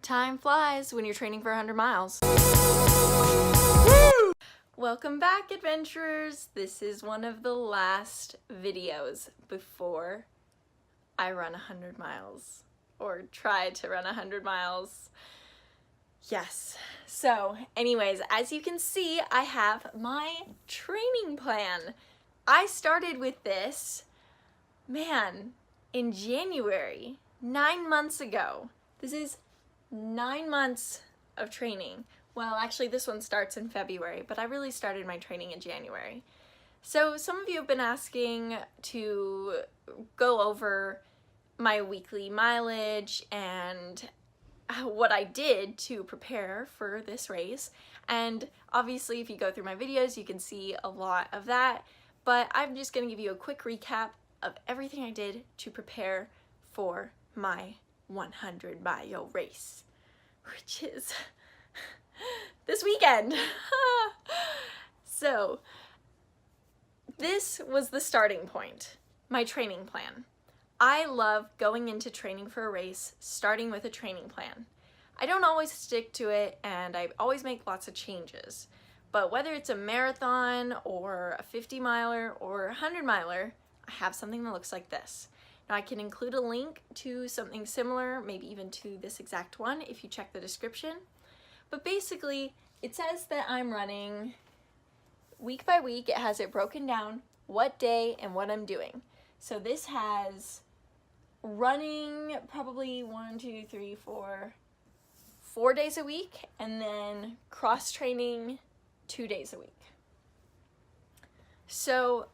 Time flies when you're training for 100 miles. Woo! Welcome back, adventurers. This is one of the last videos before I run 100 miles, or try to run 100 miles. Yes. So anyways, as you can see, I have my training plan. I started with this, man, in January, 9 months ago. This is 9 months of training. Well, actually this one starts in February, but I really started my training in January. So some of you have been asking to go over my weekly mileage and what I did to prepare for this race. And obviously if you go through my videos, you can see a lot of that, but I'm just gonna give you a quick recap of everything I did to prepare for my 100 mile race, which is this weekend. So this was the starting point, my training plan. I love going into training for a race, starting with a training plan. I don't always stick to it, and I always make lots of changes. But whether it's a marathon or a 50 miler or a 100 miler, I have something that looks like this. Now I can include a link to something similar, maybe even to this exact one if you check the description. But basically, it says that I'm running week by week. It has it broken down, what day and what I'm doing. So this has running probably 4 days a week, and then cross training 2 days a week. So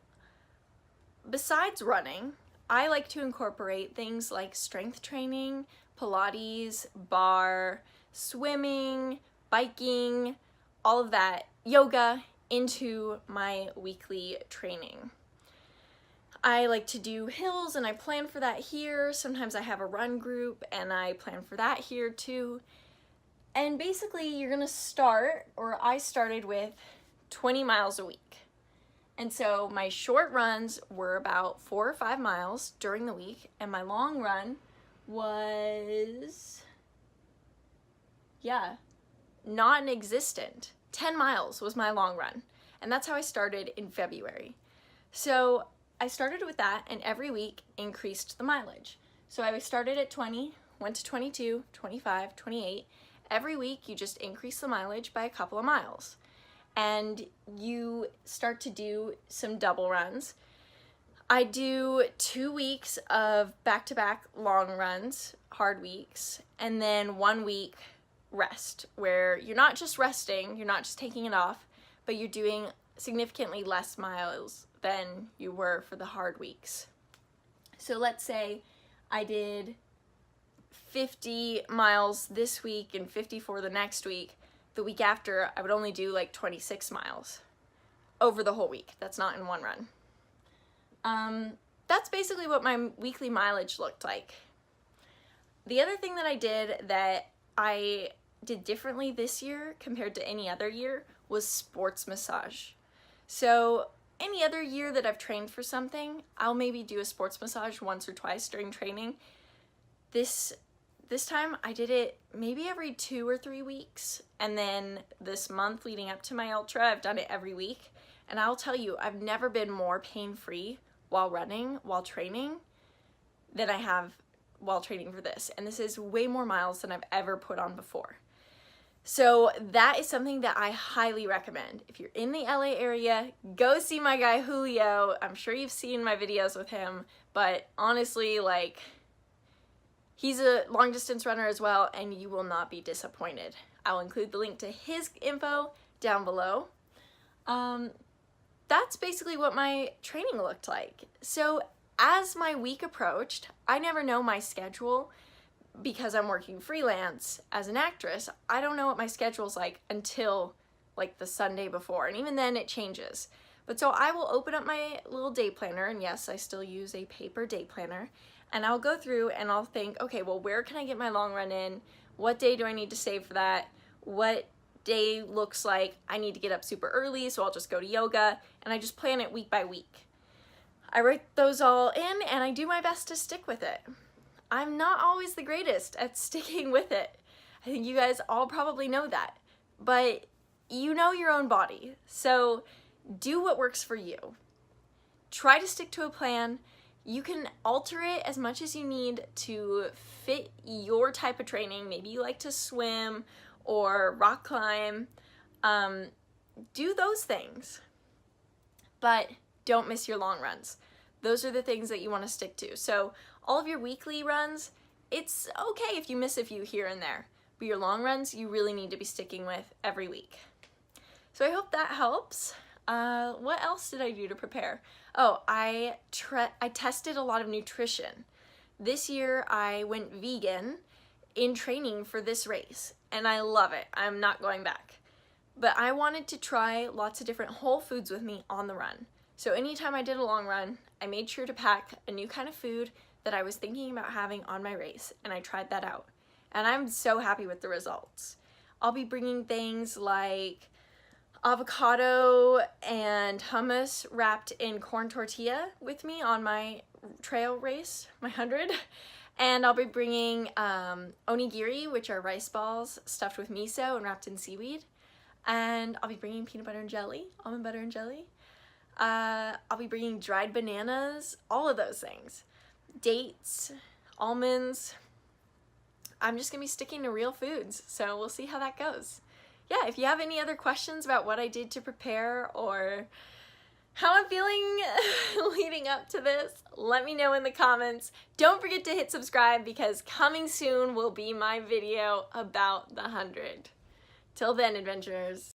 besides running, I like to incorporate things like strength training, Pilates, bar, swimming, biking, all of that, yoga, into my weekly training. I like to do hills, and I plan for that here. Sometimes I have a run group and I plan for that here too. And basically you're gonna start, or I started with 20 miles a week. And so my short runs were about 4 or 5 miles during the week, and my long run was, non-existent. 10 miles was my long run. And that's how I started in February. So I started with that, and every week increased the mileage. So I started at 20, went to 22, 25, 28. Every week you just increase the mileage by a couple of miles. And you start to do some double runs. I do 2 weeks of back-to-back long runs, hard weeks, and then 1 week rest, where you're not just resting, you're not just taking it off, but you're doing significantly less miles than you were for the hard weeks. So let's say I did 50 miles this week and 54 the next week. The week after, I would only do like 26 miles over the whole week. That's not in one run. That's basically what my weekly mileage looked like. The other thing that I did differently this year compared to any other year was sports massage. So any other year that I've trained for something, I'll maybe do a sports massage once or twice during training. This time I did it maybe every 2 or 3 weeks, and then this month leading up to my ultra, I've done it every week. And I'll tell you, I've never been more pain-free while running, while training, than I have while training for this. And this is way more miles than I've ever put on before. So that is something that I highly recommend. If you're in the LA area, go see my guy Julio. I'm sure you've seen my videos with him, but honestly, like, he's a long distance runner as well, and you will not be disappointed. I'll include the link to his info down below. That's basically what my training looked like. So as my week approached, I never know my schedule because I'm working freelance as an actress. I don't know what my schedule's like until like the Sunday before, and even then it changes. But so I will open up my little day planner, and yes, I still use a paper day planner, and I'll go through and I'll think, okay, well, where can I get my long run in? What day do I need to save for that? What day looks like I need to get up super early, so I'll just go to yoga, and I just plan it week by week. I write those all in, and I do my best to stick with it. I'm not always the greatest at sticking with it. I I think you guys all probably know that, but you know your own body, so do what works for you. Try to stick to a plan. You can alter it as much as you need to fit your type of training. Maybe you like to swim or rock climb. Do those things, but don't miss your long runs. Those are the things that you want to stick to. So all of your weekly runs, it's okay if you miss a few here and there, but your long runs you really need to be sticking with every week. So I hope that helps. What else did I do to prepare? Oh, I tested a lot of nutrition. This year I went vegan in training for this race, and I love it. I'm not going back. But I wanted to try lots of different whole foods with me on the run. So anytime I did a long run, I made sure to pack a new kind of food that I was thinking about having on my race, and I tried that out. And I'm so happy with the results. I'll be bringing things like avocado and hummus wrapped in corn tortilla with me on my trail race, my 100. And I'll be bringing onigiri, which are rice balls stuffed with miso and wrapped in seaweed. And I'll be bringing peanut butter and jelly, almond butter and jelly. I'll be bringing dried bananas, all of those things. Dates, almonds. I'm just gonna be sticking to real foods, so we'll see how that goes. Yeah, if you have any other questions about what I did to prepare or how I'm feeling leading up to this, let me know in the comments. Don't forget to hit subscribe because coming soon will be my video about the 100. Till then, adventurers.